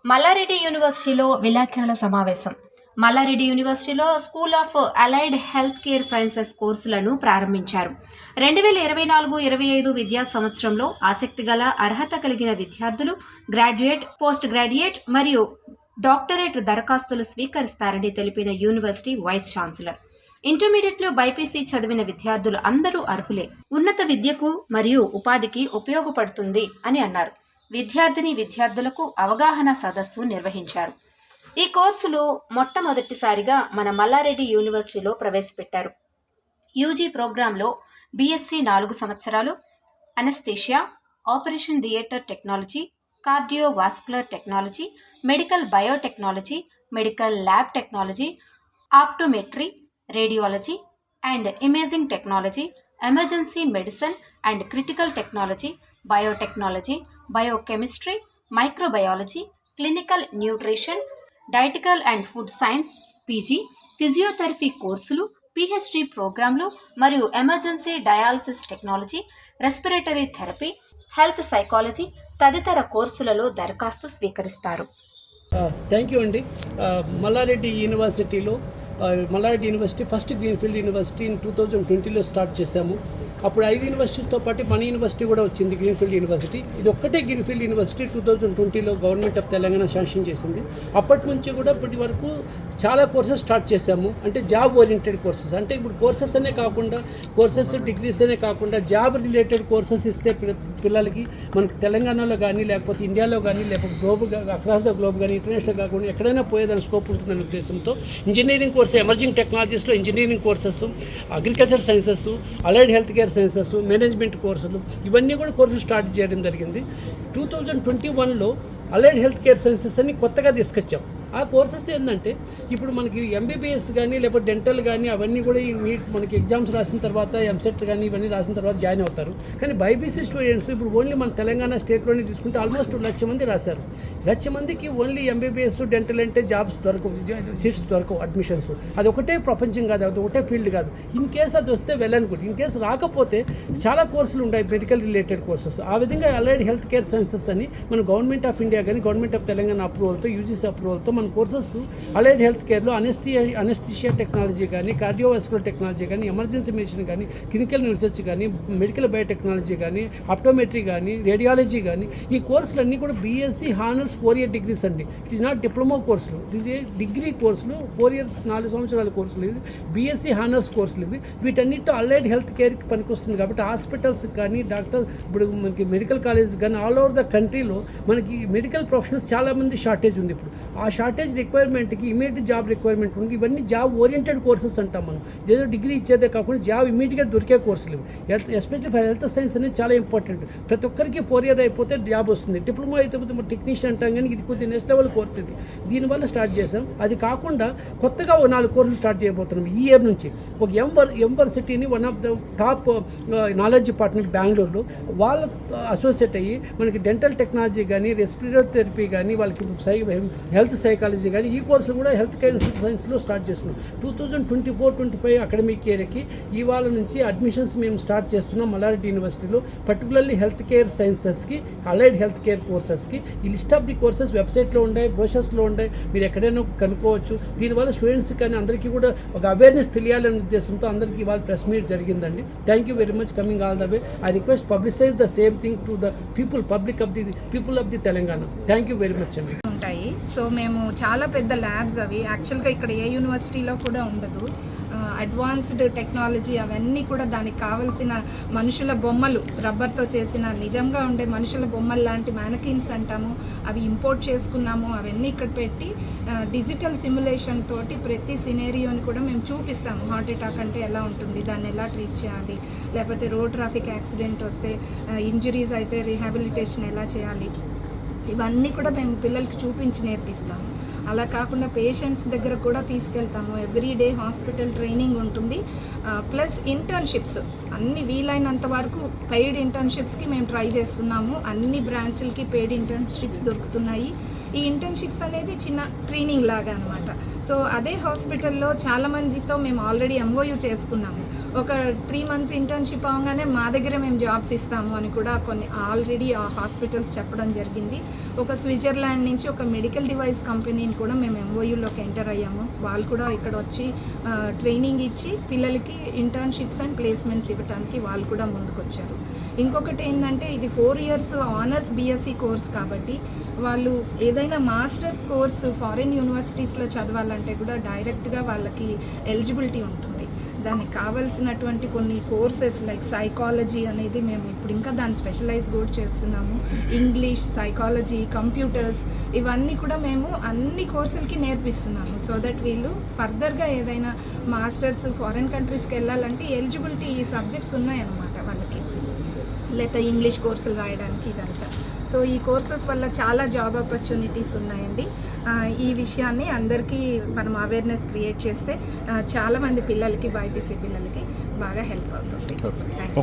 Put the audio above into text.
మల్లారెడ్డి యూనివర్సిటీలో విలేకరుల సమావేశం. మల్లారెడ్డి యూనివర్సిటీలో school of allied health care sciences కోర్సులను ప్రారంభించారు. 2024-25 విద్యా సంవత్సరంలో ఆసక్తి గల అర్హత కలిగిన విద్యార్థులు గ్రాడ్యుయేట్, పోస్ట్ గ్రాడ్యుయేట్ మరియు డాక్టరేట్ దరఖాస్తులు స్వీకరిస్తారని తెలిపిన యూనివర్సిటీ వైస్ ఛాన్సలర్. ఇంటర్మీడియట్లో బైపీసీ చదివిన విద్యార్థులు అందరూ అర్హులే. ఉన్నత విద్యకు మరియు ఉపాధికి ఉపయోగపడుతుంది అని అన్నారు. విద్యార్థులకు అవగాహన సదస్సు నిర్వహించారు. ఈ కోర్సులు మొట్టమొదటిసారిగా మన మల్లారెడ్డి యూనివర్సిటీలో ప్రవేశపెట్టారు. యూజీ ప్రోగ్రాంలో బీఎస్సీ 4 సంవత్సరాలు, anaesthesia, operation theatre technology, cardiovascular technology, medical biotechnology, medical lab technology, optometry, radiology and imaging technology, emergency medicine and critical technology, biotechnology, biochemistry, microbiology, clinical nutrition, dietical and food science PG, physiotherapy కోర్సులు, PhD ప్రోగ్రాంలు మరియు emergency dialysis technology, respiratory therapy, health psychology తదితర కోర్సులలో దరఖాస్తు స్వీకరిస్తారు. Thank you అండి. Malla Reddy university first greenfield university 2020లో start చేశాము. అప్పుడు 5 యూనివర్సిటీస్తో పాటు మన యూనివర్సిటీ కూడా వచ్చింది, గ్రీన్ఫీల్డ్ యూనివర్సిటీ. ఇది ఒక్కటే గ్రీన్ఫీల్డ్ యూనివర్సిటీ 2020లో గవర్నమెంట్ ఆఫ్ తెలంగాణ శాంక్షన్ చేసింది. అప్పటి నుంచి కూడా ఇప్పటి వరకు చాలా కోర్సెస్ స్టార్ట్ చేశాము. అంటే జాబ్ ఓరియంటెడ్ కోర్సెస్, అంటే ఇప్పుడు కోర్సెస్ అనే కాకుండా డిగ్రీస్ అనే కాకుండా జాబ్ రిలేటెడ్ కోర్సెస్ ఇస్తే పిల్లలకి మనకి తెలంగాణలో కానీ లేకపోతే ఇండియాలో కానీ లేకపోతే అక్రాస్ ద గ్లోబ్ కానీ ఇంటర్నేషనల్ కాకుండా ఎక్కడైనా పోయేదాని స్కోప్ ఉంటుందనే ఉద్దేశంతో ఇంజనీరింగ్ కోర్సు, ఎమర్జింగ్ టెక్నాలజీస్లో engineering courses, agriculture sciences, allied health care sciences, management కోర్సులు, ఇవన్నీ కూడా కోర్సులు స్టార్ట్ చేయడం జరిగింది. 2021లో అలైడ్ హెల్త్ కేర్ సైన్సెస్ అని కొత్తగా తీసుకొచ్చాం. ఆ కోర్సెస్ ఏంటంటే ఇప్పుడు మనకి ఎంబీబీఎస్ కానీ లేకపోతే డెంటల్ కానీ అవన్నీ కూడా ఈ మనకి ఎగ్జామ్స్ రాసిన తర్వాత ఎంసెట్ కానీ ఇవన్నీ రాసిన తర్వాత జాయిన్ అవుతారు. కానీ బైపీసీ స్టూడెంట్స్ ఇప్పుడు ఓన్లీ మన తెలంగాణ స్టేట్లోనే తీసుకుంటే ఆల్మోస్ట్ 1,00,000 మంది రాశారు. 1,00,000 మందికి ఓన్లీ ఎంబీబీఎస్ డెంటల్ అంటే జాబ్స్ దొరకవు, సీట్స్ దొరకవు, అడ్మిషన్స్. అది ఒకటే ప్రపంచం కాదు, అది ఒకటే ఫీల్డ్ కాదు. ఇన్ కేస్ అది వస్తే వెల్ అనుకోండి, ఇన్ కేసు రాకపోతే చాలా కోర్సులు ఉంటాయి మెడికల్ రిలేటెడ్ కోర్సెస్. ఆ విధంగా అలైడ్ హెల్త్ కేర్ సైన్సెస్ అని మన గవర్నమెంట్ ఆఫ్ ఇండియా కానీ గవర్నమెంట్ ఆఫ్ తెలంగాణ అప్రూవల్తో, యూజీసీ అప్రూవల్తో మన కోర్సెస్ అలైడ్ హెల్త్ కేర్లో అనస్థీషియా టెక్నాలజీ కానీ, కార్డియోవాస్కులర్ టెక్నాలజీ కానీ, ఎమర్జెన్సీ మెడిసిన్ కానీ, క్లినికల్ రీసెర్చ్ కానీ, మెడికల్ బయోటెక్నాలజీ కానీ, ఆప్టోమెట్రీ కానీ, రేడియాలజీ కానీ, ఈ కోర్సులన్నీ కూడా బీఎస్సీ హానర్స్ 4 year డిగ్రీస్ అండి. ఇట్ ఈస్ నాట్ డిప్లొమా కోర్సులు, ఇది డిగ్రీ కోర్సులు, 4 years 4 సంవత్సరాల కోర్సులు. ఇది బీఎస్సీ హానర్స్ కోర్సులు. ఇవి వీటన్నిటితో అలైడ్ హెల్త్ కేర్కి పనికొస్తుంది. కాబట్టి హాస్పిటల్స్ కానీ, ఇప్పుడు మనకి మెడికల్ కాలేజ్ కానీ ఆల్ ఓవర్ ద కంట్రీలో మనకి మెడికల్ ప్రొఫెషనల్స్ చాలామంది షార్టేజ్ ఉంది. ఇప్పుడు ఆ షార్టేజ్ రిక్వైర్మెంట్కి ఇమీడియట్ జాబ్ రిక్వైర్మెంట్ ఉంది. ఇవన్నీ జాబ్ ఓరియంటెడ్ కోర్సెస్ అంటాం మనం. ఏదో డిగ్రీ ఇచ్చేదే కాకుండా జాబ్ ఇమీడియట్గా దొరికే కోర్సులు. ఎస్పెషల్లీ ఫర్ హెల్త్ సైన్స్ అనేది చాలా ఇంపార్టెంట్. ప్రతి ఒక్కరికి 4 year అయిపోతే జాబ్ వస్తుంది. డిప్లొమా అయితే టెక్నీషియన్ అంటాం, కానీ ఇది కొద్దిగా నెక్స్ట్ లెవెల్ కోర్స్. ఇది దీనివల్ల స్టార్ట్ చేసాం. అది కాకుండా కొత్తగా 4 కోర్సులు స్టార్ట్ చేయబోతున్నాం ఈ ఇయర్ నుంచి. ఒక యూనివర్సిటీని one of the top knowledge department బెంగళూరులో వాళ్ళ అసోసియేట్ అయ్యి మనకి డెంటల్ టెక్నాలజీ కానీ, రెస్పిరేటరీ థెరపీ కానీ, వాళ్ళకి హెల్త్ సైకాలజీ కానీ, ఈ కోర్సులు కూడా హెల్త్ కేర్ సైన్స్లో స్టార్ట్ చేస్తున్నాం. 2024-25 అకాడమిక్ ఇయర్కి ఇవాళ నుంచి అడ్మిషన్స్ మేము స్టార్ట్ చేస్తున్నాం మల్లారెడ్డి యూనివర్సిటీలో. పర్టికులర్లీ హెల్త్ కేర్ సైన్సెస్కి, అలైడ్ హెల్త్ కేర్ కోర్సెస్కి. ఈ లిస్ట్ ఆఫ్ ది కోర్సెస్ వెబ్సైట్లో ఉన్నాయి, బ్రోషర్స్లో ఉన్నాయి, మీరు ఎక్కడైనా కనుక్కోవచ్చు. దీనివల్ల స్టూడెంట్స్ కానీ అందరికీ కూడా ఒక అవేర్నెస్ తెలియాలనే ఉద్దేశంతో అందరికీ ఇవాళ ప్రెస్ మీట్ జరిగిందండి. Thank you very much coming all the way. I request publicise the same thing to the people of the Telangana. థ్యాంక్ యూ వెరీ మచ్ అండి. ఉంటాయి. సో మేము చాలా పెద్ద ల్యాబ్స్ అవి యాక్చువల్గా ఇక్కడ ఏ యూనివర్సిటీలో కూడా ఉండదు. అడ్వాన్స్డ్ టెక్నాలజీ అవన్నీ కూడా దానికి కావాల్సిన మనుషుల బొమ్మలు, రబ్బర్తో చేసిన నిజంగా ఉండే మనుషుల బొమ్మలు లాంటి మ్యానకిన్స్ అంటాము, అవి ఇంపోర్ట్ చేసుకున్నాము. అవన్నీ ఇక్కడ పెట్టి డిజిటల్ సిమ్యులేషన్ తోటి ప్రతి సినేరియోని కూడా మేము చూపిస్తాము. హార్ట్ అటాక్ అంటే ఎలా ఉంటుంది, దాన్ని ఎలా ట్రీట్ చేయాలి, లేకపోతే రోడ్ ట్రాఫిక్ యాక్సిడెంట్ వస్తే, ఇంజరీస్ అయితే రీహాబిలిటేషన్ ఎలా చేయాలి, ఇవన్నీ కూడా మేము పిల్లలకి చూపించి నేర్పిస్తాము. అలా కాకుండా పేషెంట్స్ దగ్గర కూడా తీసుకెళ్తాము. ఎవ్రీడే హాస్పిటల్ ట్రైనింగ్ ఉంటుంది. ప్లస్ ఇంటర్న్షిప్స్ అన్ని వీలైనంత వరకు పెయిడ్ ఇంటర్న్షిప్స్కి మేము ట్రై చేస్తున్నాము. అన్ని బ్రాంచ్లకి పెయిడ్ ఇంటర్న్షిప్స్ దొరుకుతున్నాయి. ఈ ఇంటర్న్షిప్స్ అనేది చిన్న ట్రైనింగ్ లాగా అనమాట. సో అదే హాస్పిటల్లో చాలామందితో మేము ఆల్రెడీ ఎంఓయూ చేసుకున్నాము. ఒక 3 months ఇంటర్న్షిప్ అవగానే మా దగ్గర మేము జాబ్స్ ఇస్తాము అని కూడా కొన్ని ఆల్రెడీ ఆ హాస్పిటల్స్ చెప్పడం జరిగింది. ఒక స్విట్జర్లాండ్ నుంచి ఒక మెడికల్ డివైస్ కంపెనీని కూడా మేము ఎంఓయూలోకి ఎంటర్ అయ్యాము. వాళ్ళు కూడా ఇక్కడ వచ్చి ట్రైనింగ్ ఇచ్చి పిల్లలకి ఇంటర్న్షిప్స్ అండ్ ప్లేస్మెంట్స్ ఇవ్వడానికి వాళ్ళు కూడా ముందుకొచ్చారు. ఇంకొకటి ఏంటంటే ఇది 4 years ఆనర్స్ బీఎస్సీ కోర్స్ కాబట్టి వాళ్ళు ఏదైనా మాస్టర్స్ కోర్సు ఫారిన్ యూనివర్సిటీస్లో చదవాలంటే కూడా డైరెక్ట్గా వాళ్ళకి ఎలిజిబిలిటీ ఉంటుంది. దానికి కావాల్సినటువంటి కొన్ని కోర్సెస్ లైక్ సైకాలజీ అనేది మేము ఇప్పుడు ఇంకా దాన్ని స్పెషలైజ్ కూడా చేస్తున్నాము. ఇంగ్లీష్, సైకాలజీ, కంప్యూటర్స్ ఇవన్నీ కూడా మేము అన్ని కోర్సులకి నేర్పిస్తున్నాము. సో దట్ వీళ్ళు ఫర్దర్గా ఏదైనా మాస్టర్స్ ఫారిన్ కంట్రీస్కి వెళ్ళాలంటే ఎలిజిబిలిటీ ఈ సబ్జెక్ట్స్ ఉన్నాయన్నమాట వాళ్ళకి, లేదా ఇంగ్లీష్ కోర్సులు రాయడానికి ఇదంతా. సో ఈ కోర్సెస్ వల్ల చాలా జాబ్ ఆపర్చునిటీస్ ఉన్నాయండి. ఈ విషయాన్ని అందరికీ మనం అవేర్నెస్ క్రియేట్ చేస్తే చాలామంది పిల్లలకి, బైపీసీ పిల్లలకి బాగా హెల్ప్ అవుతుంది. ఓకే.